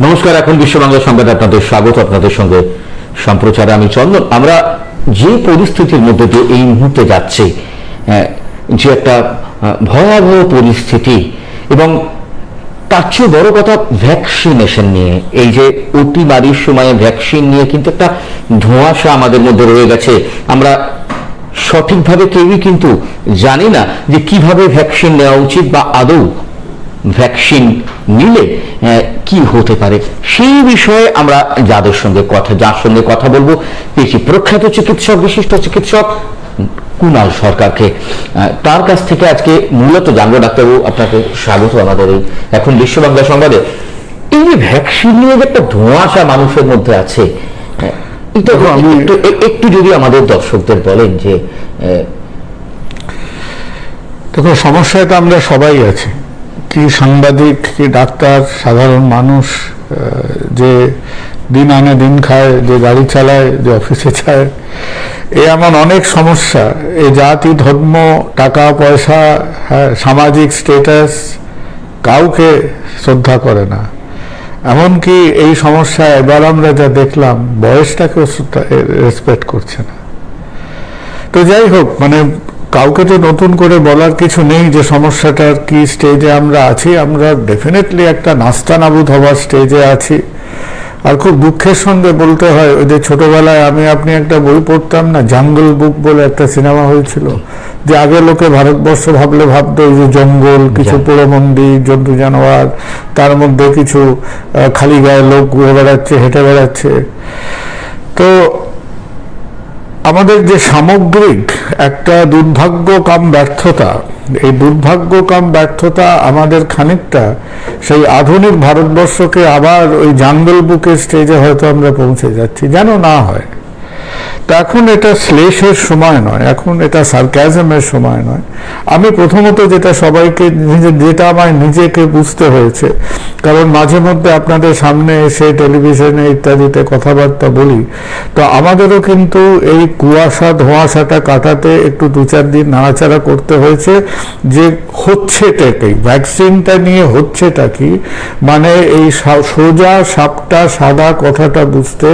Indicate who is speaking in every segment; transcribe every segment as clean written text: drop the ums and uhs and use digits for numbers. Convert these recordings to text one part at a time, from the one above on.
Speaker 1: নমস্কার, এখন বিশ্ব বাংলা সংবাদে আপনাদের স্বাগত। আপনাদের সঙ্গে সম্প্রচারে আমি চন্দন। আমরা যে পরিস্থিতির মধ্যে দিয়ে এই মুহূর্তে যাচ্ছি, যে একটা ভয়াবহ পরিস্থিতি, এবং তার চেয়ে বড় কথা ভ্যাকসিনেশন নিয়ে, এই যে অতিমারির সময়ে ভ্যাকসিন নিয়ে কিন্তু একটা ধোঁয়াশা আমাদের মধ্যে রয়ে গেছে। আমরা সঠিকভাবে কেউই কিন্তু জানি না যে কিভাবে ভ্যাকসিন নেওয়া উচিত, বা আদৌ ভ্যাকসিন নিলে কি হতে পারে। সেই বিষয়ে আমরা যার সঙ্গে কথা বলবো, পেয়েছি প্রখ্যাত চিকিৎসক, বিশিষ্ট চিকিৎসক কুণাল সরকারকে। তার কাছ থেকে আজকে মূলত জানবো। ডাক্তারবাবু, আপনাকে স্বাগত আমাদের এই এখন বিশ্ব বাংলা সংবাদে। এই যে ভ্যাকসিন নিয়ে যে একটা ধোঁয়াশা মানুষের মধ্যে আছে, এটা একটু যদি আমাদের দর্শকদের বলেন যে।
Speaker 2: দেখো, সমস্যায় তো আমরা সবাই আছি, কি সাংবাদিক, কি ডাক্তার, সাধারণ মানুষ, যে দিন আনে দিন খায়, যে গাড়ি চালায়, যে অফিসে যায়, এমন অনেক সমস্যা। এই জাতি, ধর্ম, টাকা পয়সা, সামাজিক স্ট্যাটাস কাউকে শ্রদ্ধা করে না। এমনকি এই সমস্যা এবার আমরা যা দেখলাম, বয়সটাকেও রেসপেক্ট করছে না। তো যাই হোক, মানে কাউকে তো নতুন করে বলার কিছু নেই যে সমস্যাটার কি স্টেজে আমরা আছি। আমরা ডেফিনেটলি একটা নাস্তানাবুদ হওয়ার স্টেজে আছি। আর খুব দুঃখের সঙ্গে বলতে হয়, ওই যে ছোটবেলায় আপনি একটা বই পড়তাম না, জঙ্গল বুক বলে একটা সিনেমা হয়েছিল, যে আগে লোকে ভারতবর্ষ ভাবতো এই যে জঙ্গল, কিছু পোড়ো মন্দির, জন্তু জানোয়ার, তার মধ্যে কিছু খালি গায়ে লোক ঘুরে বেড়াচ্ছে, হেঁটে বেড়াচ্ছে। তো আমাদের যে সামগ্রিক একটা দুর্ভাগ্য কাম ব্যর্থতা, এই দুর্ভাগ্য কাম ব্যর্থতা আমাদের খানিকটা সেই আধুনিক ভারতবর্ষকে আবার ওই জঙ্গল বুকের স্টেজে হয়তো আমরা পৌঁছে যাচ্ছি, যেন না হয়। তা এখন এটা শ্লেষের সময় নয়, এখন এটা সার্কাজমের সময় নয়। আমি প্রথমত যেটা সবাইকে, যেটা আমার নিজেকে বুঝতে হয়েছে, কারণ মাঝে মধ্যে আপনাদের সামনে এসে টেলিভিশনে ইত্যাদিতে কথাবার্তা বলি, তো আমাদেরও কিন্তু এই কুয়াশা ধোঁয়াশাটা কাটাতে একটু 2-4 দিন নাড়াচাড়া করতে হয়েছে। যে হচ্ছেটা কি, ভ্যাকসিনটা নিয়ে হচ্ছেটা কি, মানে এই সোজা সাপটা সাদা কথাটা বুঝতে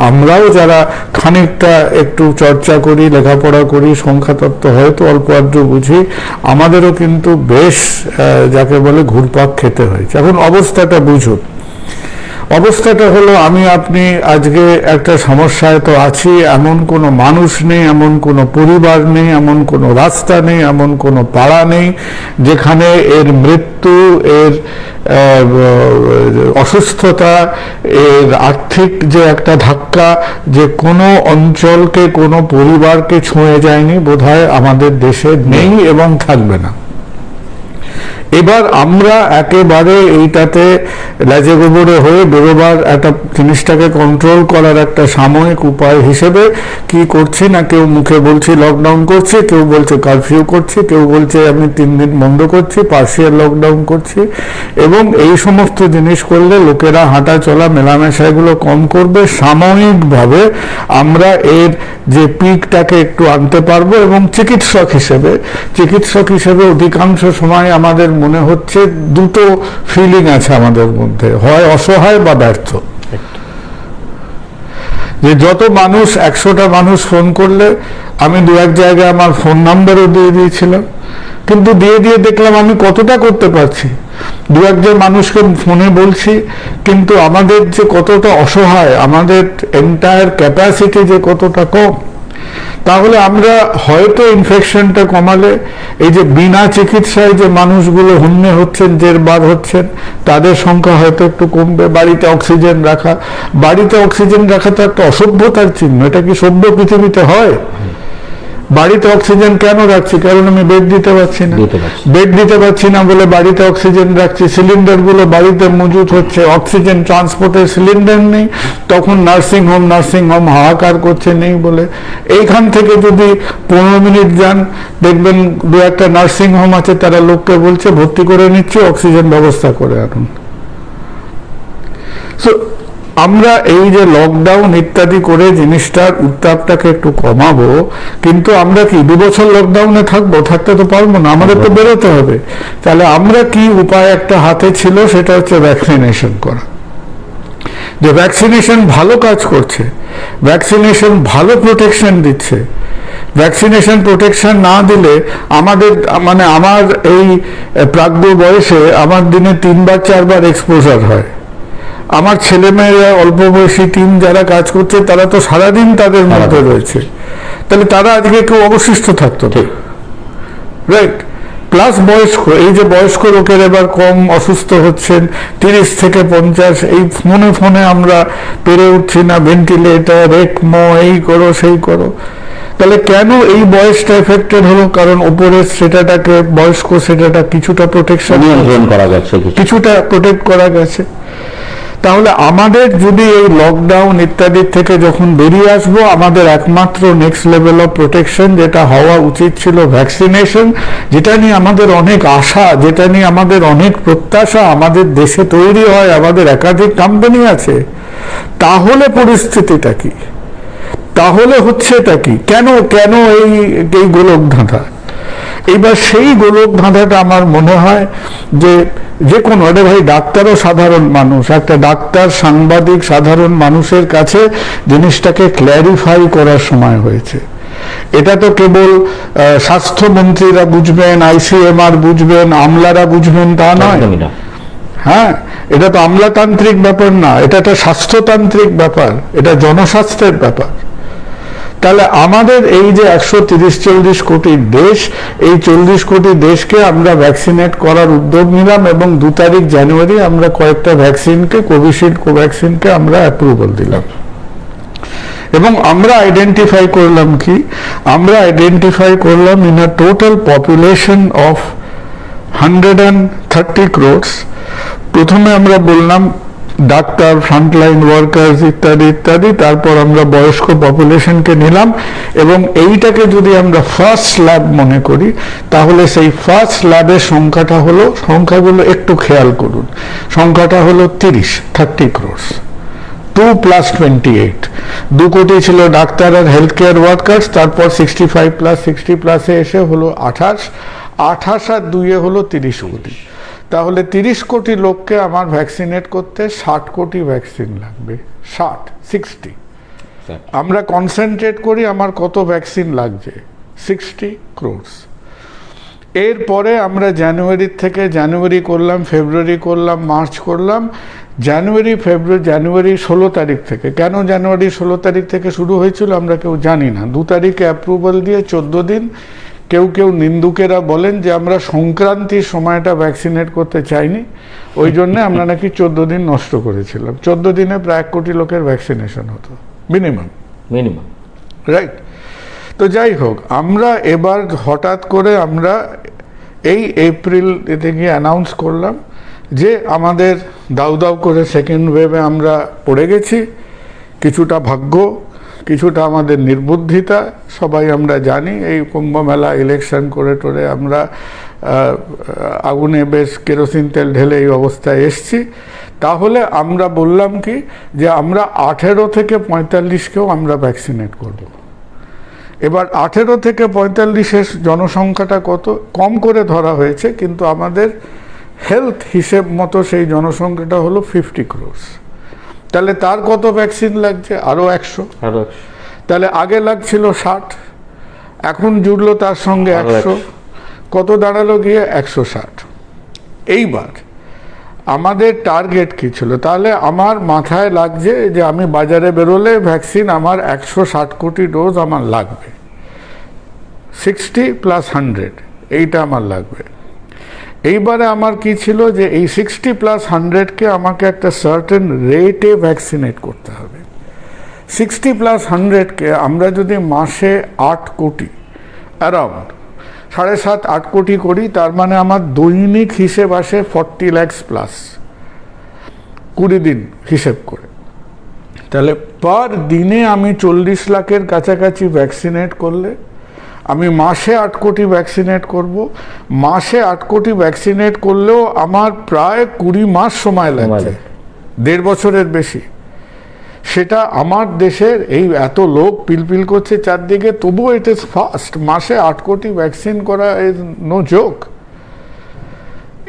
Speaker 2: আমরাও যারা খানিকটা একটু চর্চা করি, লেখাপড়া করি, সংখ্যাতত্ত্ব হয়তো অল্প আধটু বুঝি, আমাদেরও কিন্তু বেশ যাকে বলে ঘুরপাক খেতে হয়েছে। এখন অবস্থাটা বুঝুন। অবস্থাটা হলো, আপনি আজকে একটা সমস্যায় তো আছি। এমন কোনো মানুষ নেই, এমন কোনো পরিবার নেই, এমন কোনো রাস্তা নেই, এমন কোনো পাড়া নেই যেখানে এর মৃত্যু, এর অসুস্থতা, এর আর্থিক যে একটা ধাক্কা, যে কোনো অঞ্চলকে, কোনো পরিবারকে ছুঁয়ে যায়নি, বোধহয় আমাদের দেশে নেই এবং থাকবে না। এবার আমরা একেবারে এইটাতে লাজে গোবরে হয়ে বেরোবার একটা জিনিসটাকে কন্ট্রোল করার একটা সাময়িক উপায় হিসেবে কি করছি না, কেউ মুখে বলছি লকডাউন করছি, কেউ বলছে কারফিউ করছি, কেউ বলছে আমি 3 দিন বন্ধ করছি, পার্শিয়াল লকডাউন করছি। এবং এই সমস্ত জিনিস করলে লোকেরা হাঁটা চলা, মেলামেশা এগুলো কম করবে। সাময়িকভাবে আমরা এর যে পিকটাকে একটু আনতে পারবো। এবং চিকিৎসক হিসেবে অধিকাংশ সময় আমাদের মনে হচ্ছে দুটো ফিলিং আছে আমাদের মধ্যে, হয় অসহায় বা ব্যর্থ। যে যত মানুষ, 100টা মানুষ ফোন করলে, আমি 2-1 জায়গায় আমার ফোন নাম্বারও দিয়ে দিয়েছিলাম, কিন্তু দিয়ে দেখলাম আমি কতটা করতে পারছি। 2-1 জন মানুষকে ফোনে বলছি, কিন্তু আমাদের যে কতটা অসহায়, আমাদের এন্টায়ার ক্যাপাসিটি যে কতটা কম। তাহলে আমরা হয়তো ইনফেকশনটা কমালে, এই যে বিনা চিকিৎসায় যে মানুষগুলো হুন্নে হচ্ছেন, জেরবার হচ্ছেন, তাদের সংখ্যা হয়তো একটু কমবে। বাড়িতে অক্সিজেন রাখা তো একটা অসভ্যতার চিহ্ন। এটা কি সভ্য পৃথিবীতে হয়? বাড়িতে অক্সিজেন কেন রাখছি? কারণ আমি বেড দিতে পারছি না বলে বাড়িতে অক্সিজেন রাখছি। সিলিন্ডার গুলো বাড়িতে মজুত হচ্ছে, অক্সিজেন ট্রান্সপোর্টের সিলিন্ডার নেই, তখন নার্সিং হোম হাহাকার করছে নেই বলে। এইখান থেকে যদি 15 মিনিট যান, দেখবেন 2-1টা নার্সিং হোম আছে, তারা লোককে বলছে ভর্তি করে নিচ্ছে, অক্সিজেন ব্যবস্থা করে আনুন। আমরা এই যে লকডাউন ইত্যাদি করে জিনিসটার উত্তাপটাকে একটু কমাবো, কিন্তু আমরা কি 2 বছর লকডাউনে থাকবো? থাকতে তো পারবো না, আমাদের তো বেরোতে হবে। তাহলে আমরা কি উপায় একটা হাতে ছিল, সেটা হচ্ছে ভ্যাকসিনেশন করা। যে ভ্যাকসিনেশন ভালো কাজ করছে, ভ্যাকসিনেশন ভালো প্রোটেকশন দিচ্ছে। ভ্যাকসিনেশন প্রোটেকশন না দিলে আমাদের মানে আমার এই প্রাজ্ঞ বয়সে আমার দিনে 3-4 এক্সপোজার হয়। আমার ছেলেমেয়েরা অল্প বয়সী টিম যারা কাজ করছে তারা তো সারাদিন তাদের মধ্যে রয়েছে, তাহলে তারা আজকে কেউ অবশিষ্ট থাকতো, রাইট? প্লাস বয়স্ক, এই যে বয়স্ক লোকের এবার কম অসুস্থ হচ্ছেন, 30 থেকে 50, এই ফোনে ফোনে আমরা পেরে উঠছি না, ভেন্টিলেটর, একমো, এই করো সেই করো। তাহলে কেন এই বয়সটা এফেক্টেড হলো? কারণ উপরের সেটাটাকে, বয়স্ক সেটাটা কিছুটা প্রোটেকশন
Speaker 1: করা গেছে,
Speaker 2: কিছুটা প্রোটেক্ট করা গেছে। তাহলে আমাদের যদি এই লকডাউন ইত্যাদি থেকে যখন বেরিয়ে আসবো, আমাদের একমাত্র নেক্সট লেভেল অফ প্রোটেকশন যেটা হওয়া উচিত ছিল ভ্যাকসিনেশন, যেটা নিয়ে আমাদের অনেক আশা, যেটা নিয়ে আমাদের অনেক প্রত্যাশা, আমাদের দেশে তৈরি হয়, আমাদের একাধিক কোম্পানি আছে। তাহলে পরিস্থিতিটা কি? তাহলে হচ্ছেটা কি? কেন কেন এই গোলক ধাঁধা? এইবার সেই গোলক ধাঁধাটা আমার মনে হয় যে কোনো, আরে ভাই ডাক্তারও সাধারণ মানুষ, একটা ডাক্তার, সাংবাদিক, সাধারণ মানুষের কাছে জিনিসটাকে ক্ল্যারিফাই করার সময় হয়েছে। এটা তো কেবল স্বাস্থ্যমন্ত্রীরা বুঝবেন, ICMR বুঝবেন, আমলারা বুঝবেন তা নয়। হ্যাঁ, এটা তো আমলাতান্ত্রিক ব্যাপার না, এটা একটা স্বাস্থ্যতান্ত্রিক ব্যাপার, এটা জনস্বাস্থ্যের ব্যাপার। তাহলে আমাদের এই যে 130-40 কোটি দেশ, এই 40 কোটি দেশকে আমরা ভ্যাকসিনেট করার উদ্যোগ নিলাম, এবং 2 তারিখ জানুয়ারি আমরা কয়েকটা ভ্যাকসিনকে, কোভিশিল্ড, কোভ্যাক্সিনকে আমরা অ্যাপ্রুভাল দিলাম। এবং আমরা আইডেন্টিফাই করলাম কি? আমরা আইডেন্টিফাই করলাম in a total population of 130 crores। প্রথমে আমরা বললাম ডাক্তার, ফ্রন্টলাইন ওয়ার্কার্স ইত্যাদি ইত্যাদি, তারপর আমরা বয়স্ক পপুলেশনকে নিলাম। এবং এইটাকে যদি আমরা ফার্স্ট স্ল্যাব মনে করি, তাহলে সেই ফার্স্ট স্ল্যাবের সংখ্যাগুলো একটু খেয়াল করুন। সংখ্যাটা হলো 30 crores, 2 + 28, 2 কোটি ছিল ডাক্তার আর হেলথ কেয়ার ওয়ার্কার্স, তারপর 65+, 60+ এসে হলো 28 আর 2 হলো 30 কোটি। তাহলে 30 কোটি লোককে আমার ভ্যাকসিনেট করতে 60 কোটি ভ্যাকসিন লাগবে। 60 আমরা কনসেন্ট্রেট করি আমার কত ভ্যাকসিন লাগছে, 60 crores। এরপরে আমরা জানুয়ারি করলাম, ফেব্রুয়ারি করলাম, মার্চ করলাম। জানুয়ারি 16 তারিখ থেকে, কেন জানুয়ারি 16 তারিখ থেকে শুরু হয়েছিল আমরা কেউ জানি না। 2 তারিখে অ্যাপ্রুভাল দিয়ে 14 দিন, কেউ নিন্দুকেরা বলেন যে আমরা সংক্রান্তির সময়টা ভ্যাকসিনেট করতে চাইনি, ওই জন্য আমরা নাকি 14 দিন নষ্ট করেছিলাম। 14 দিনে প্রায় 1 কোটি লোকের ভ্যাকসিনেশন হতো মিনিমাম, রাইট? তো যাই হোক, আমরা এবার হঠাৎ করে আমরা এই এপ্রিল থেকে অ্যানাউন্স করলাম যে আমাদের দাউ করে সেকেন্ড ওয়েভে আমরা পড়ে গেছি। কিছুটা ভাগ্য, কিছুটা আমাদের নির্বুদ্ধিতা, সবাই আমরা জানি। এই কুম্ভ মেলা, ইলেকশন করে টোরে আমরা আগুনে বেশ কেরোসিন তেল ঢেলে এই অবস্থায় এসছি। তাহলে আমরা বললাম কি, যে আমরা 18 থেকে 45কেও আমরা ভ্যাকসিনেট করব। এবার 18 থেকে 45-এর জনসংখ্যাটা কত কম করে ধরা হয়েছে, কিন্তু আমাদের হেলথ হিসেব মতো সেই জনসংখ্যাটা হলো 50 crores। তাহলে তার কত ভ্যাকসিন লাগছে? আরো 100। তাহলে আগে লাগছিল 60, এখন জুড়লো তার সঙ্গে 100, কত দাঁড়ালো গিয়ে 160। এইবার আমাদের টার্গেট কি ছিল? তাহলে আমার মাথায় লাগছে যে আমি বাজারে বেরোলে ভ্যাকসিন আমার 160 কোটি ডোজ আমার লাগবে, 60 + 100 এইটা আমার লাগবে। এইবারে আমার কি ছিল, যে এই 60 + 100-কে আমাকে একটা সার্টেন রেটে ভ্যাকসিনেট করতে হবে। 60 + 100-কে আমরা যদি মাসে 8 কোটি, অ্যারাউন্ড 7.5-8 কোটি করি, তার মানে আমার দৈনিক হিসেব আসে 40 lakhs প্লাস, 20 দিন হিসেব করে। তাহলে পার দিনে আমি 40 লাখের কাছাকাছি ভ্যাকসিনেট করলে আমি মাসে 8 কোটি ভ্যাকসিনেট করব। মাসে 8 কোটি ভ্যাকসিনেট করলেও আমার প্রায় 20 মাস সময় লাগছে, 1.5 বছরের বেশি। সেটা আমার দেশের এই এত লোক পিলপিল করছে চারদিকে, তবুও ইট ইজ ফাস্ট। মাসে 8 কোটি ভ্যাকসিন করা ইজ নো জোক।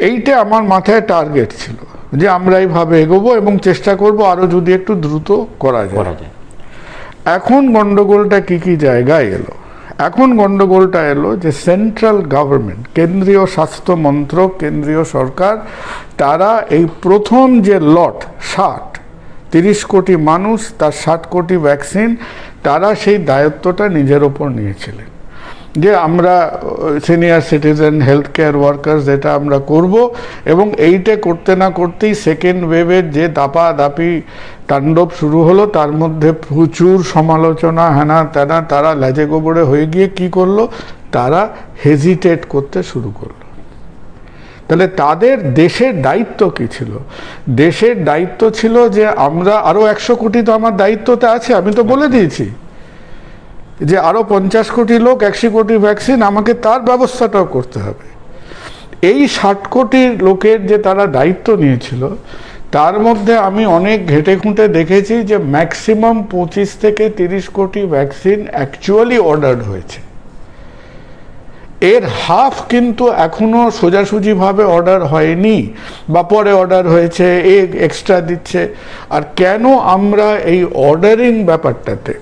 Speaker 2: এইটা আমার মাথায় টার্গেট ছিল যে আমরা এইভাবে এগোবো এবং চেষ্টা করব আরো যদি একটু দ্রুত করা যায়। এখন গন্ডগোলটা কি জায়গায় এলো? এখন গন্ডগোলটা এলো যে সেন্ট্রাল গভর্নমেন্ট, কেন্দ্রীয় স্বাস্থ্য মন্ত্রক, কেন্দ্রীয় সরকার, তারা এই প্রথম যে লট 30 কোটি মানুষ, তার 60 কোটি ভ্যাকসিন, তারা সেই দায়িত্বটা নিজের ওপর নিয়েছিলেন যে আমরা senior citizen health care workers যেটা আমরা করব। এবং এইটা করতে না করতেই সেকেন্ড ওয়েভের যে দাপাদাপি তাণ্ডব শুরু হলো, তার মধ্যে প্রচুর সমালোচনা, হ্যানা ত্যানা, তারা লেজে গোবরে হয়ে গিয়ে কি করলো, তারা হেজিটেট করতে শুরু করলো। তাহলে তাদের দেশের দায়িত্ব কি ছিল? দেশের দায়িত্ব ছিল যে আমরা আরো 100 কোটি, তো আমার দায়িত্বতে আছে, আমি তো বলে দিয়েছি যে আরো 50 কোটি লোক, 100 কোটি ভ্যাকসিন, আমাকে তার ব্যবস্থাটাও করতে হবে। এই 60 কোটি লোকের যে তারা দায়িত্ব নিয়েছিল, তার মধ্যে আমি অনেক ঘেটে খুঁটে দেখেছি যে ম্যাক্সিমাম 25 থেকে 30 কোটি ভ্যাকসিন অ্যাকচুয়ালি অর্ডার্ড হয়েছে। এর হাফ কিন্তু এখনো সোজাসুজিভাবে অর্ডার হয়নি, বা পরে অর্ডার হয়েছে, এক্সট্রা দিচ্ছে। আর কেন আমরা এই অর্ডারিং ব্যাপারটাতে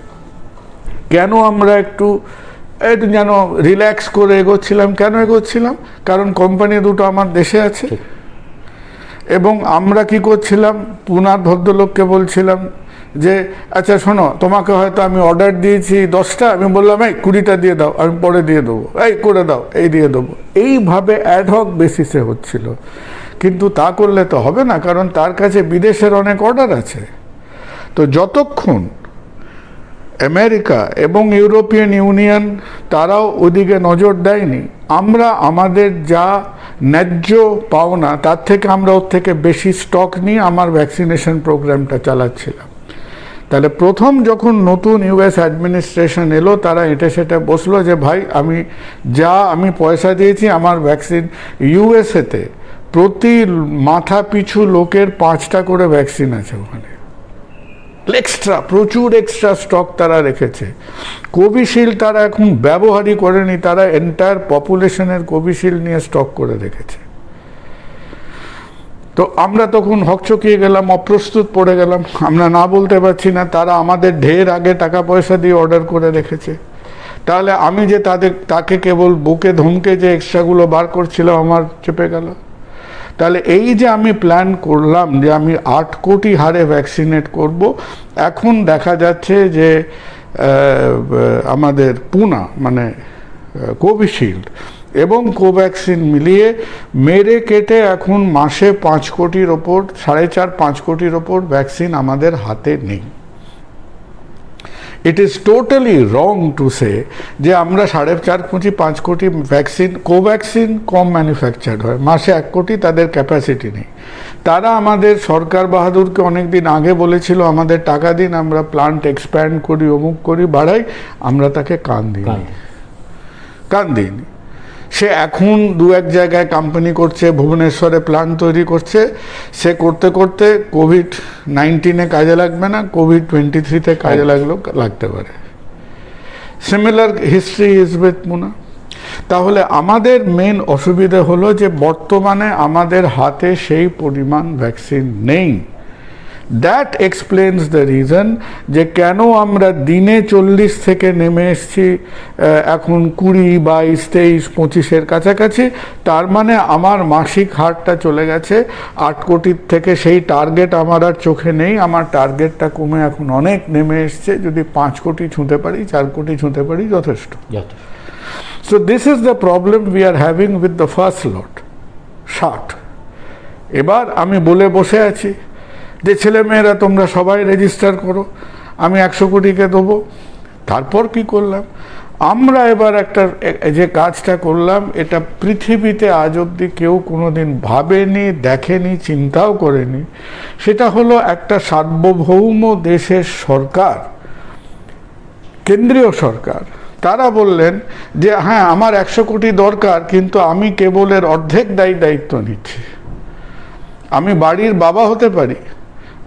Speaker 2: কেন আমরা একটু যেন রিল্যাক্স করে এগোচ্ছিলাম? কেন এগোচ্ছিলাম? কারণ কোম্পানি দুটো আমার দেশে আছে। এবং আমরা কি করছিলাম, পুনার ভদ্রলোককে বলছিলাম যে আচ্ছা শোনো, তোমাকে হয়তো আমি অর্ডার দিয়েছি 10টা, আমি বললাম এই 20টা দিয়ে দাও, আমি পরে দিয়ে দেবো, এই করে দাও, এই দিয়ে দেবো। এইভাবে অ্যাডহক বেসিসে হচ্ছিল। কিন্তু তা করলে তো হবে না, কারণ তার কাছে বিদেশের অনেক অর্ডার আছে। তো যতক্ষণ আমেরিকা এবং ইউরোপিয়ান ইউনিয়ন তারাও ওদিকে নজর দেয়নি, আমরা আমাদের যা ন্যায্য পাওনা তার থেকে আমরা ওর থেকে বেশি স্টক নিয়ে আমার ভ্যাকসিনেশন প্রোগ্রামটা চালাচ্ছিলাম। তাহলে প্রথম যখন নতুন ইউএস অ্যাডমিনিস্ট্রেশন এলো, তারা এটা সেটা বসলো যে ভাই আমি পয়সা দিয়েছি, আমার ভ্যাকসিন ইউএসএতে প্রতি মাথা পিছু লোকের 5টা করে ভ্যাকসিন আছে ওখানে, প্রচুর এক্সট্রা স্টক তারা রেখেছে। কোভিশিল্ড তারা এখন ব্যবহারই করেনি, তারা এন্টায়ার পপুলেশনের কোভিশিল্ড নিয়ে স্টক করে রেখেছে। তো আমরা তখন হকচকিয়ে গেলাম, অপ্রস্তুত পড়ে গেলাম, আমরা না বলতে পারছি না। তারা আমাদের ঢের আগে টাকা পয়সা দিয়ে অর্ডার করে রেখেছে। তাহলে আমি যে তাকে কেবল বুকে ধমকে যে এক্সট্রাগুলো বার করছিলাম, আমার চেপে গেল। তাহলে এই যে আমি প্ল্যান করলাম যে আমি 8 কোটি হারে ভ্যাকসিনেট করব, এখন দেখা যাচ্ছে যে আমাদের পুনা মানে কোভিশিল্ড এবং কোভ্যাক্সিন মিলিয়ে মেরে কেটে এখন মাসে 5 কোটির ওপর, 4.5-5 কোটির ওপর ভ্যাকসিন আমাদের হাতে নেই। It is totally wrong to say যে আমরা 4.5-5 কোটি ভ্যাকসিন, কোভ্যাক্সিন কম ম্যানুফ্যাকচার্ড হয়, মাসে 1 কোটি তাদের ক্যাপাসিটি নেই। তারা আমাদের সরকার বাহাদুরকে অনেকদিন আগে বলেছিল আমাদের টাকা দিন, আমরা প্লান্ট এক্সপ্যান্ড করি, অমুক করি, বাড়াই, আমরা তাকে কান দিইনি। সে এখন 2-1 জায়গায় কোম্পানি করছে, ভুবনেশ্বরে প্ল্যান্ট তৈরি করছে। সে করতে করতে কোভিড-19 কাজে লাগবে না, কোভিড-23 কাজে লাগতে পারে। সিমিলার হিস্ট্রি ইজ উইথ পুনা। তাহলে আমাদের মেন অসুবিধা হলো যে বর্তমানে আমাদের হাতে সেই পরিমাণ ভ্যাকসিন নেই। দ্যাট এক্সপ্লেন্স দ্য রিজন যে কেন আমরা দিনে 40 থেকে নেমে এসছি এখন 20, 22, 23, 25-এর কাছাকাছি। তার মানে আমার মাসিক হারটা চলে গেছে 8 কোটির থেকে, সেই টার্গেট আমার আর চোখে নেই। আমার টার্গেটটা কমে এখন অনেক নেমে এসছে। যদি 5 কোটি ছুঁতে পারি, 4 কোটি ছুঁতে পারি, যথেষ্ট। So this is the problem we are having with the first lot 60। এবার আমি বলে বসে আছি যে ছেলেমেয়েরা তোমরা সবাই রেজিস্টার করো, আমি 100 কোটিকে দেবো। তারপর কি করলাম আমরা? এবার যে কাজটা করলাম, এটা পৃথিবীতে আজ অব্দি কেউ কোনোদিন ভাবেনি, দেখেনি, চিন্তাও করেনি। সেটা হলো একটা সার্বভৌম দেশের সরকার, কেন্দ্রীয় সরকার, তারা বললেন যে হ্যাঁ আমার 100 কোটি দরকার, কিন্তু আমি কেবল এর অর্ধেক দায়িত্ব নিচ্ছি। আমি বাড়ির বাবা হতে পারি,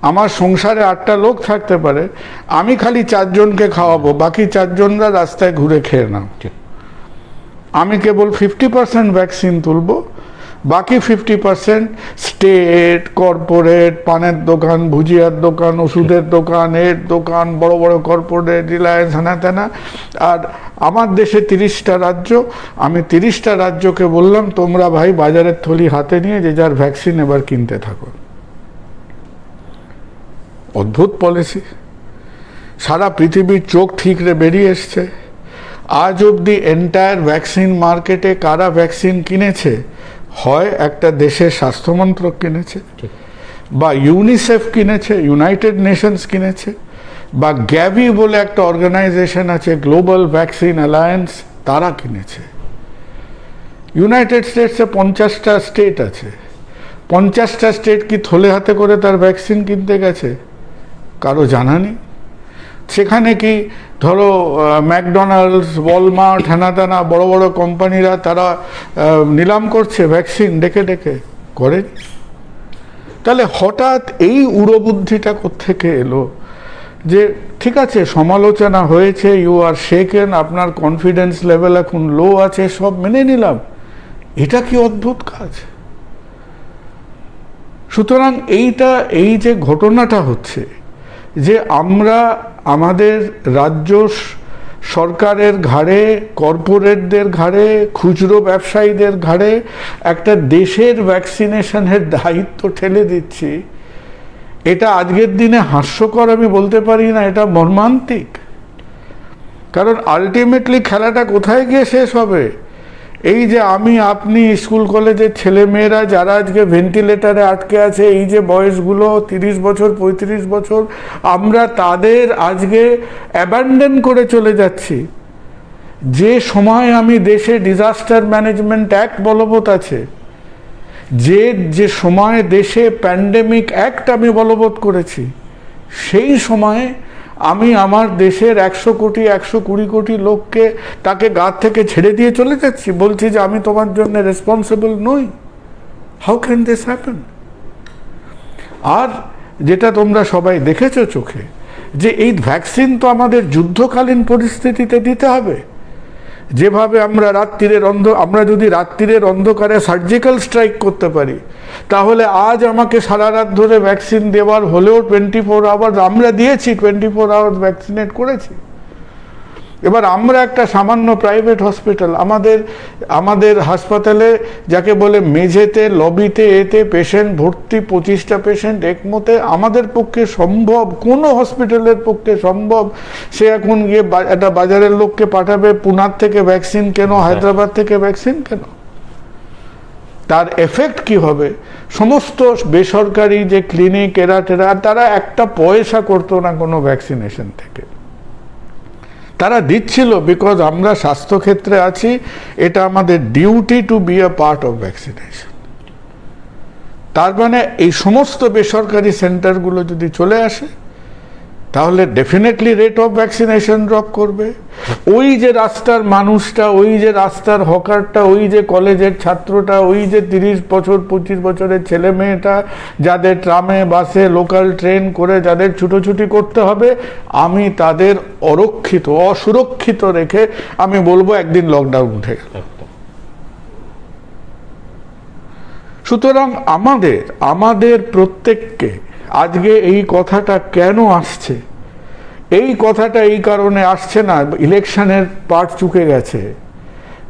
Speaker 2: আমার সংসারে 8টা লোক থাকতে পারে, আমি খালি 4 জনকে খাওয়াবো, বাকি 4 জনরা রাস্তায় ঘুরে খেয়ে নাও। আমি কেবল 50% ভ্যাকসিন তুলবো, বাকি 50% স্টেট, কর্পোরেট, পানের দোকান, ভুজিয়ার দোকান, ওষুধের দোকান, এর দোকান, বড় বড় কর্পোরেট, রিলায়েন্স, হানা তেনা। আর আমার দেশে 30টা রাজ্য, আমি 30টা রাজ্যকে বললাম তোমরা ভাই বাজারের থলি হাতে নিয়ে যে যার ভ্যাকসিন এবার কিনতে থাকো। অদ্ভুত পলিসি, সারা পৃথিবীর চোখ ঠিকরে বেরিয়ে এসছে। আজ অবধি এন্টায়ার ভ্যাকসিন মার্কেটে কারা ভ্যাকসিন কিনেছে? হয় একটা দেশের স্বাস্থ্যমন্ত্রক কিনেছে, বা ইউনিসেফ কিনেছে, ইউনাইটেড নেশনস কিনেছে, বা গ্যাভি বলে একটা অর্গানাইজেশন আছে, গ্লোবাল ভ্যাকসিন অ্যালায়েন্স, তারা কিনেছে। ইউনাইটেড স্টেটসে 50টা স্টেট আছে, 50টা স্টেট কি থলে হাতে করে তার ভ্যাকসিন কিনতে গেছে? কারো জানা নেই। সেখানে কি ধরো ম্যাকডোনাল্ডস, ওয়ালমার্ট, হেনাদানা বড় বড় কোম্পানিরা তারা নিলাম করছে ভ্যাকসিন ডেকে ডেকে? করেনি। তাহলে হঠাৎ এই উড়োবুদ্ধিটা কোত্থেকে এলো যে ঠিক আছে সমালোচনা হয়েছে, ইউ আর শেকেন, আপনার কনফিডেন্স লেভেল এখন লো আছে, সব মেনে নিলাম। এটা কি অদ্ভুত কাজ! সুতরাং এই যে ঘটনাটা হচ্ছে যে আমরা আমাদের রাজ্য সরকারের ঘাড়ে, কর্পোরেটদের ঘাড়ে, খুচরো ব্যবসায়ীদের ঘাড়ে একটা দেশের ভ্যাকসিনেশনের দায়িত্ব ঠেলে দিচ্ছি, এটা আজকের দিনে হাস্যকর আমি বলতে পারি না, এটা মর্মান্তিক। কারণ আলটিমেটলি খেলাটা কোথায় গিয়ে শেষ হবে? এই যে আমি, আপনি, স্কুল কলেজের ছেলে মেয়েরা যারা আজকে ভেন্টিলেটারে আটকে আছে, এই যে বয়সগুলো 30 বছর 35 বছর, আমরা তাদের আজকে অ্যাবান্ডন করে চলে যাচ্ছি। যে সময় আমি দেশে ডিজাস্টার ম্যানেজমেন্ট অ্যাক্ট বলবৎ আছে, যে সময় দেশে প্যান্ডেমিক অ্যাক্ট আমি বলবৎ করেছি, সেই সময়ে আমি আমার দেশের 100 কোটি 120 কোটি লোককে তাকে গা থেকে ছেড়ে দিয়ে চলে যাচ্ছি, বলছি যে আমি তোমার জন্য রেসপন্সিবল নই। How can this happen? আর যেটা তোমরা সবাই দেখেছো চোখে, যে এই ভ্যাকসিন তো আমাদের যুদ্ধকালীন পরিস্থিতিতে দিতে হবে। যেভাবে আমরা যদি রাত্রিরের অন্ধকারে সার্জিক্যাল স্ট্রাইক করতে পারি, তাহলে আজ আমাকে সারা রাত ধরে ভ্যাকসিন দেওয়ার হলেও 24 আওয়ার্স আমরা দিয়েছি, 24 আওয়ার্স ভ্যাকসিনেট করেছি। এবার আমরা একটা সামান্য প্রাইভেট হসপিটাল, আমাদের হাসপাতালে যাকে বলে মেঝেতে, লবিতে, এতে পেশেন্ট ভর্তি, 25টা পেশেন্ট একমতে, আমাদের পক্ষে সম্ভব, কোনো হসপিটালের পক্ষে সম্ভব সে এখন গিয়ে একটা বাজারের লোককে পাঠাবে পুনার থেকে ভ্যাকসিন কেন, হায়দ্রাবাদ থেকে ভ্যাকসিন কেন? তার এফেক্ট কি হবে? সমস্ত বেসরকারি যে ক্লিনিক এরা তারা একটা পয়সা করতো না কোনো ভ্যাকসিনেশন থেকে। তারা দিচ্ছিল বিকজ আমরা স্বাস্থ্যক্ষেত্রে আছি, এটা আমাদের duty to be a part of vaccination. তার মানে এই সমস্ত বেসরকারি সেন্টারগুলো যদি চলে আসে, তাহলে definitely rate of vaccination drop করবে। ওই যে রাস্তার মানুষটা, ওই যে রাস্তার হকারটা, ওই যে কলেজের ছাত্রটা, ওই যে 30 বছর 25 বছরের ছেলে মেয়েটা, যাদের ট্রামে, বাসে, লোকাল ট্রেন করে যাদের ছুটোছুটি করতে হবে, আমি তাদের অসুরক্ষিত রেখে আমি বলবো একদিন লকডাউন উঠে গেল। সুতরাং আমাদের প্রত্যেককে আজকে এই কথাটা কেন আসছে? এই কথাটা এই কারণে আসছে না, ইলেকশনের পার্ট চুকে গেছে।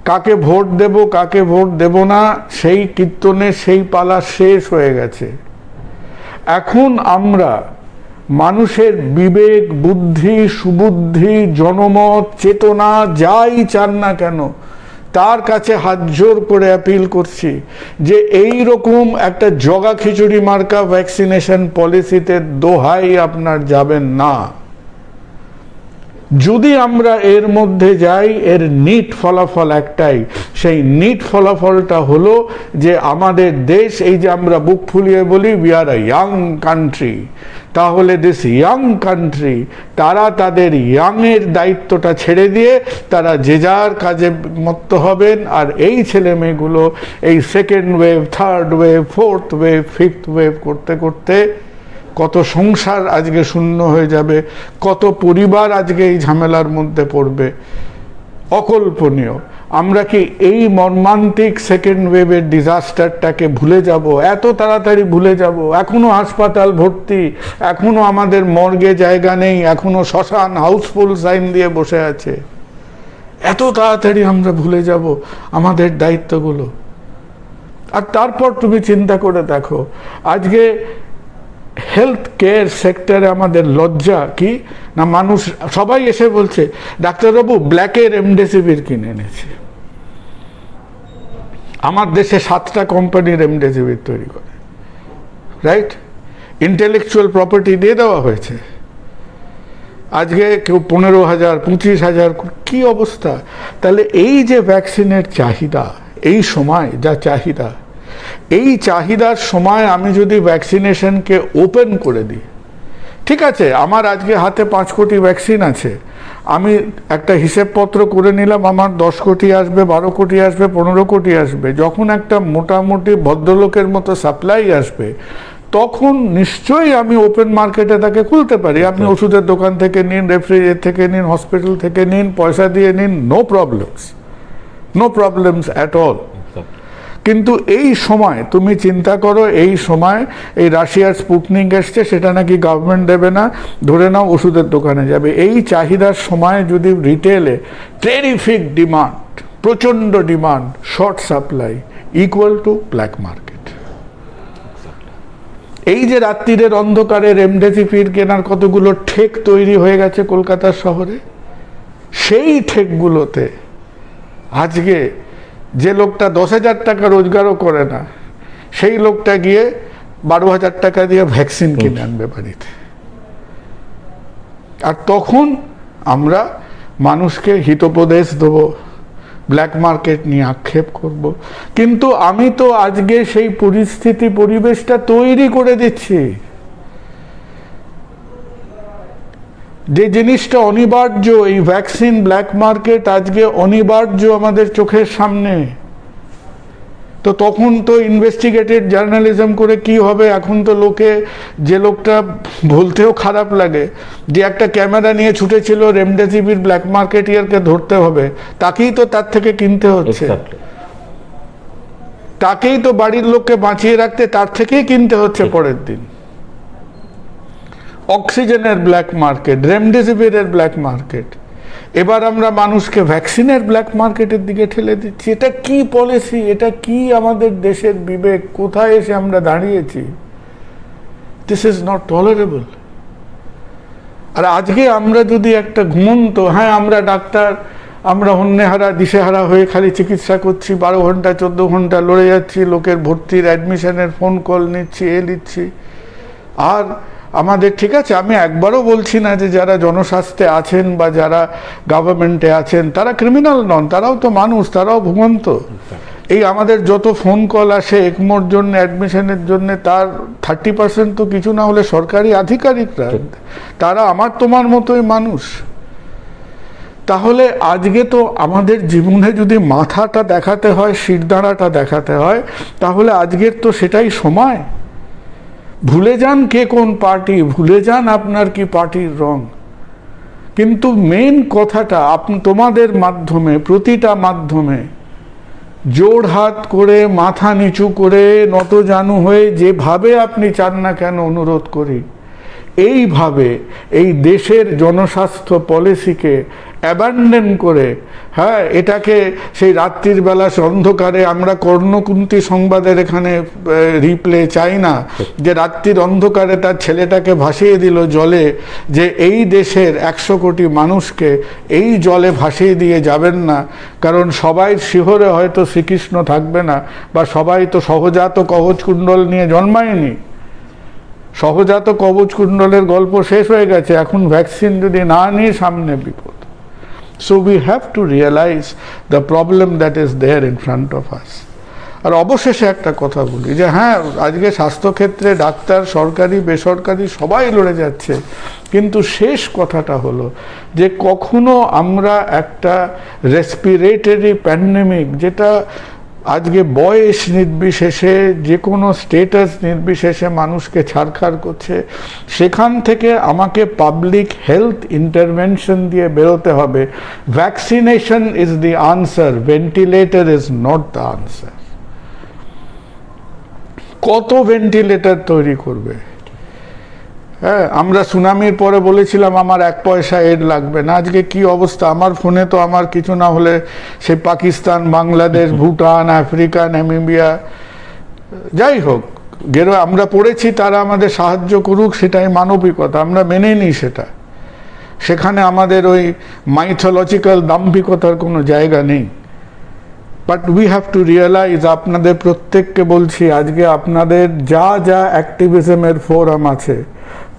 Speaker 2: কাকে ভোট দেব, কাকে ভোট দেব না, সেই কীর্তনে সেই পালা শেষ হয়ে গেছে। এখন আমরা মানুষের বিবেক, বুদ্ধি, সুবুদ্ধি, জনমত, চেতনা, যাই চান না কেন, তার কাছে হাত জোর করে অ্যাপিল করছি যে এই রকম একটা জগা খিচুড়ি মার্কা ভ্যাকসিনেশন পলিসিতে দোহাই আপনার যাবেন না। যদি আমরা এর মধ্যে যাই, এর নিট ফলাফল একটাই, সেই নিট ফলাফলটা হলো যে আমাদের দেশ, এই যে আমরা বুক ফুলিয়ে বলি we are a young country, তাহলে দিস ইয়াং কান্ট্রি তারা তাদের ইয়াংয়ের দায়িত্বটা ছেড়ে দিয়ে তারা যে যার কাজে মত্ত হবেন। আর এই ছেলে মেয়েগুলো এই second wave, third wave, fourth wave, fifth wave করতে করতে কত সংসার আজকে শূন্য হয়ে যাবে, কত পরিবার আজকে এই ঝামেলার মধ্যে পড়বে, অকল্পনীয়। আমরা কি এই মর্মান্তিক সেকেন্ড ওয়েভের ডিজাস্টারটাকে ভুলে যাব? এত তাড়াতাড়ি ভুলে যাব? এখনো হাসপাতাল ভর্তি, এখনো আমাদের মর্গে জায়গা নেই, এখনো শ্মশান হাউসফুল সাইন দিয়ে বসে আছে। এত তাড়াতাড়ি আমরা ভুলে যাব আমাদের দায়িত্বগুলো? আর তারপর তুমি চিন্তা করে দেখো, আজকে হেলথ কেয়ার সেক্টরে আমাদের লজ্জা কি না, মানুষ সবাই এসে বলছে ডাক্তারবাবু ব্ল্যাকে রেমডেসিভির কিনে এনেছে। আমার দেশে 7টা কোম্পানি রেমডেসিভির তৈরি করে, রাইট? ইন্টেলেকচুয়াল প্রপার্টি দিয়ে দেওয়া হয়েছে। আজকে কেউ 15,000 25,000, কি অবস্থা! তাহলে এই যে ভ্যাকসিনের চাহিদা, এই সময় যা চাহিদা, এই চাহিদার সময় আমি যদি ভ্যাকসিনেশনকে ওপেন করে দিই, ঠিক আছে, আমার আজকে হাতে 5 কোটি ভ্যাকসিন আছে, আমি একটা হিসেবপত্র করে নিলাম, আমার 10 কোটি আসবে, 12 কোটি আসবে, 15 কোটি আসবে। যখন একটা মোটামুটি ভদ্রলোকের মতো সাপ্লাই আসবে, তখন নিশ্চয়ই আমি ওপেন মার্কেটে তাকে খুলতে পারি। আপনি ওষুধের দোকান থেকে নিন, রেফ্রিজারেটর থেকে নিন, হসপিটাল থেকে নিন, পয়সা দিয়ে নিন, নো প্রবলেমস অ্যাট অল। কিন্তু এই সময় তুমি চিন্তা করো, এই সময় এই রাশিয়ার স্পুটনিক এসছে, সেটা নাকি গভর্নমেন্ট দেবে না, ধরে নাও ওষুধের দোকানে যাবে। এই চাহিদার সময় যদি রিটেলে টেরিফিক ডিমান্ড, প্রচণ্ড demand, short supply equal to black market. এই যে রাত্রিরের অন্ধকারে রেমডেসিভির কেনার কতগুলো ঠেক তৈরি হয়ে গেছে কলকাতার শহরে, সেই ঠেকগুলোতে আজকে যে লোকটা 10,000 টাকা রোজগারও করে না, সেই লোকটা গিয়ে 12,000 টাকা দিয়ে ভ্যাকসিন কিনে আনবে বাড়িতে। আর তখন আমরা মানুষকে হিতোপদেশ দেবো, ব্ল্যাক মার্কেট নিয়ে আক্ষেপ করব। কিন্তু আমি তো আজকে সেই পরিস্থিতি, পরিবেশটা তৈরি করে দিচ্ছি। যে জিনিসটা অনিবার্য, এই ভ্যাকসিন, ব্ল্যাক মার্কেট আজকে অনিবার্য আমাদের চোখের সামনে। তো তখন তো ইনভেস্টিগেটিভ জার্নালিজম করে কি হবে? এখন তো লোকে, যে লোকটা বলতেও খারাপ লাগে, যে একটা ক্যামেরা নিয়ে ছুটেছিল রেমডেসিভির ব্ল্যাক মার্কেটিয়ারকে ধরতে হবে, তাকেই তো তার থেকে কিনতে হচ্ছে, তাকেই তো বাড়ির লোককে বাঁচিয়ে রাখতে তার থেকেই কিনতে হচ্ছে পরের দিন। অক্সিজেনের ব্ল্যাক মার্কেট, রেমডেসিভিরের ব্ল্যাক মার্কেট, এবার আমরা মানুষকে ভ্যাকসিনের ব্ল্যাক মার্কেটের দিকে ঠেলে দিচ্ছি। এটা কি পলিসি? এটা কি আমাদের দেশের বিবেক? কোথায় এসে আমরা দাঁড়িয়েছি? This is not tolerable. আর আজকে আমরা যদি একটা ঘুমন্ত, হ্যাঁ আমরা ডাক্তার, আমরা হন্যেহারা দিশেহারা হয়ে খালি চিকিৎসা করছি, 12 ঘন্টা 14 ঘন্টা লড়ে যাচ্ছি, লোকের ভর্তির অ্যাডমিশনের ফোন কল নিচ্ছি, নিচ্ছি। আর আমাদের, ঠিক আছে, আমি একবারও বলছি না যে যারা জনস্বাস্থ্যে আছেন বা যারা গভর্নমেন্টে আছেন তারা ক্রিমিনাল নন, তারাও তো মানুষ, তারাও ভুগন্ত। এই আমাদের যত ফোন কল আসে একমোর জন্য, অ্যাডমিশনের জন্য, তার 30% তো কিছু না হলে সরকারি আধিকারিকরা, তারা আমার তোমার মতোই মানুষ। তাহলে আজকে তো আমাদের জীবনে যদি মাথাটা দেখাতে হয়, শিরদাঁড়াটা দেখাতে হয়, তাহলে আজকের তো সেটাই সময়। ভুলে যান কে কোন পার্টি, ভুলে যান আপনার কি পার্টির রং, কিন্তু মেইন কথাটা তোমাদের মাধ্যমে, প্রতিটা মাধ্যমে জোড় হাত করে, মাথা নিচু করে, নতজানু হয়ে, যেভাবে আপনি চান না কেন অনুরোধ করি, এইভাবে এই দেশের জনস্বাস্থ্য পলিসিকে অ্যাবান্ডন করে, হ্যাঁ, এটাকে সেই রাত্রির বেলা অন্ধকারে, আমরা কর্ণকুন্তী সংবাদের এখানে রিপ্লে চাই না, যে রাত্রির অন্ধকারে তার ছেলেটাকে ভাসিয়ে দিল জলে, যে এই দেশের 100 কোটি মানুষকে এই জলে ভাসিয়ে দিয়ে যাবেন না, কারণ সবাই শিহরে হয়তো শ্রীকৃষ্ণ থাকবে না, বা সবাই তো সহজাত কবচকুণ্ডল নিয়ে জন্মায়নি। সহজাত কবচকুণ্ডলের গল্প শেষ হয়ে গেছে, এখন ভ্যাকসিন যদি না নিয়ে সামনে বিপদ। So we have to realize the problem that is there in front of us. আর অবশেষে একটা কথা বলি, যে হ্যাঁ, আজকে স্বাস্থ্যক্ষেত্রে ডাক্তার, সরকারি বেসরকারি সবাই লড়ে যাচ্ছে, কিন্তু শেষ কথাটা হলো যে কখনো আমরা একটা রেসপিরেটরি প্যান্ডেমিক, যেটা আজকে বয়স নির্বিশেষে, যে কোনো স্টেটাস নির্বিশেষে মানুষকে ছাড়খাড় করছে। সেখান থেকে আমাকে পাবলিক হেলথ ইন্টারভেনশন দিয়ে বেরোতে হবে। Vaccination is the answer, ventilator is not the answer. কত ভেন্টিলেটর তৈরি করবে? হ্যাঁ, আমরা সুনামির পরে বলেছিলাম আমার 1 পয়সা এড লাগবে না। আজকে কি অবস্থা? আমার ফোনে তো আমার কিছু না হলে সে পাকিস্তান, বাংলাদেশ, ভুটান, আফ্রিকা, নামিবিয়া, যাই হোক, আমরা পড়েছি তারা আমাদের সাহায্য করুক, সেটাই মানবিকতা, আমরা মেনে নিই সেটা। সেখানে আমাদের ওই মাইথোলজিক্যাল দাম্ভিকতার কোনো জায়গা নেই। But we have to realise, আপনাদের প্রত্যেককে বলছি, আজকে আপনাদের যা যা অ্যাক্টিভিজমের ফোরাম আছে,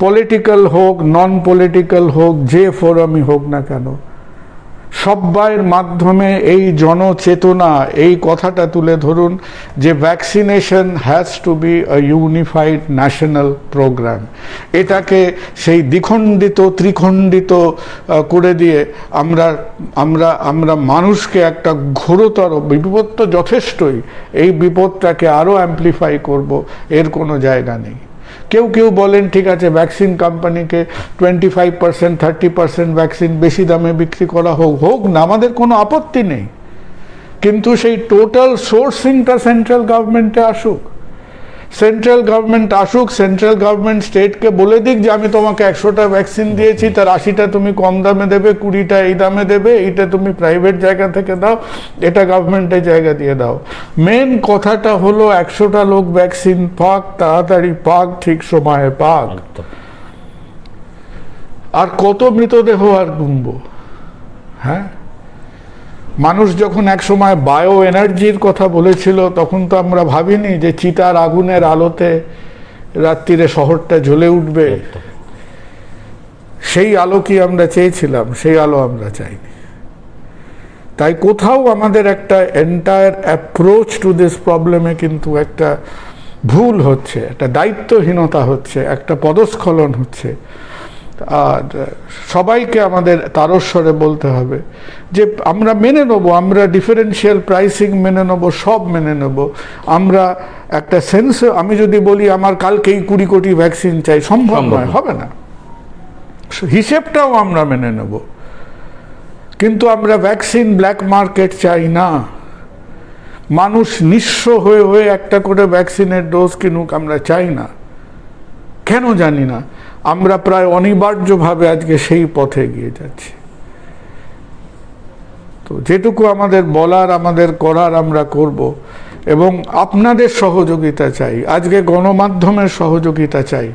Speaker 2: পলিটিক্যাল হোক, নন পলিটিক্যাল হোক, যে ফোরামই হোক না কেন, সব্বাইয়ের মাধ্যমে এই জনচেতনা, এই কথাটা তুলে ধরুন যে vaccination has to be a unified national programme. এটাকে সেই দ্বিখণ্ডিত, ত্রিখণ্ডিত করে দিয়ে আমরা মানুষকে একটা ঘোরতর বিপদ, তো যথেষ্টই, এই বিপদটাকে আরও অ্যাম্প্লিফাই করব, এর কোনো জায়গা নেই। কেউ বলেন ঠিক আছে, ভ্যাকসিন কোম্পানিকে 25%, 30% ভ্যাকসিন বেশি দামে বিক্রি করা হোক না, আমাদের কোনো আপত্তি নেই, কিন্তু সেই টোটাল সোর্সিংটা সেন্ট্রাল গভর্নমেন্টে আসুক। সেন্ট্রাল গভর্নমেন্ট স্টেটকে বলে দিক যে আমি তোমাকে 100টা ভ্যাকসিন দিয়েছি, তার 80টা তুমি কম দামে দেবে, 20টা এই দামে দেবে, এইটা তুমি প্রাইভেট জায়গা থেকে দাও, এটা গভর্নমেন্টের জায়গা দিয়ে দাও। মেন কথাটা হলো 100টা লোক ভ্যাকসিন পাক, তাড়াতাড়ি পাক, ঠিক সময়ে পাক। আর কত মৃতদেহ আর গুনবো? হ্যাঁ, মানুষ যখন এক সময় বায়ো এনার্জির কথা বলেছিল, তখন তো আমরা ভাবিনি যে চিতার আগুনের আলোতে রাত্রিরে শহরটা জ্বলে উঠবে। সেই আলো কি আমরা চেয়েছিলাম? সেই আলো আমরা চাইনি। তাই কোথাও আমাদের একটা এন্টায়ার অ্যাপ্রোচ টু দিস প্রবলেমে কিন্তু একটা ভুল হচ্ছে, একটা দায়িত্বহীনতা হচ্ছে, একটা পদস্খলন হচ্ছে। আর সবাইকে আমাদের তারস্বরে বলতে হবে যে আমরা মেনে নেবো, আমরা ডিফারেন্সিয়াল প্রাইসিং মেনে নেবো, সব মেনে নেব। আমরা একটা সেন্স, আমি যদি বলি আমার কালকেই 20 কোটি ভ্যাকসিন চাই, সম্ভব নয়, হবে না। হিসেবটাও আমরা মেনে নেব, কিন্তু আমরা ভ্যাকসিন ব্ল্যাক মার্কেট চাই না। মানুষ নিঃস্ব হয়ে একটা করে ভ্যাকসিনের ডোজ কিনুক, আমরা চাই না। কেন জানি না, আমরা প্রায় অনিবার্যভাবে আজকে সেই পথে গিয়ে যাচ্ছি। তো যেটুকু আমাদের বলার, আমাদের করার আমরা করব, এবং আপনাদের সহযোগিতা চাই, আজকে গণমাধ্যমের সহযোগিতা চাই,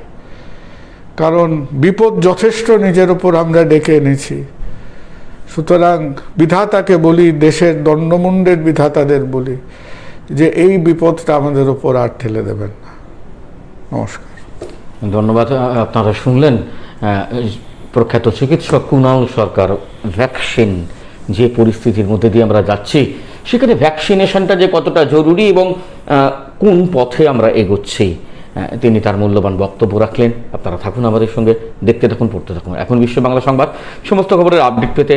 Speaker 2: কারণ বিপদ যথেষ্ট নিজের উপর আমরা ডেকে এনেছি। সুতরাং বিধাতাকে বলি, দেশের দণ্ডমুণ্ডের বিধাতাদের বলি যে এই বিপদটা আমাদের উপর আর ঠেলে দেবেন না। নমস্কার।
Speaker 1: ধন্যবাদ। আপনারা শুনলেন প্রখ্যাত চিকিৎসক কুণাল সরকার। ভ্যাকসিন যে পরিস্থিতির মধ্যে দিয়ে আমরা যাচ্ছি, সেখানে ভ্যাকসিনেশনটা যে কতটা জরুরি এবং কোন পথে আমরা এগোচ্ছি, তিনি তার মূল্যবান বক্তব্য রাখলেন। আপনারা থাকুন আমাদের সঙ্গে, দেখতে থাকুন, পড়তে থাকুন এখন বিশ্ব বাংলা সংবাদ। সমস্ত খবরের আপডেট পেতে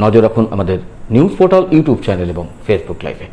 Speaker 1: নজর রাখুন আমাদের নিউজ পোর্টাল, ইউটিউব চ্যানেল এবং ফেসবুক লাইভে।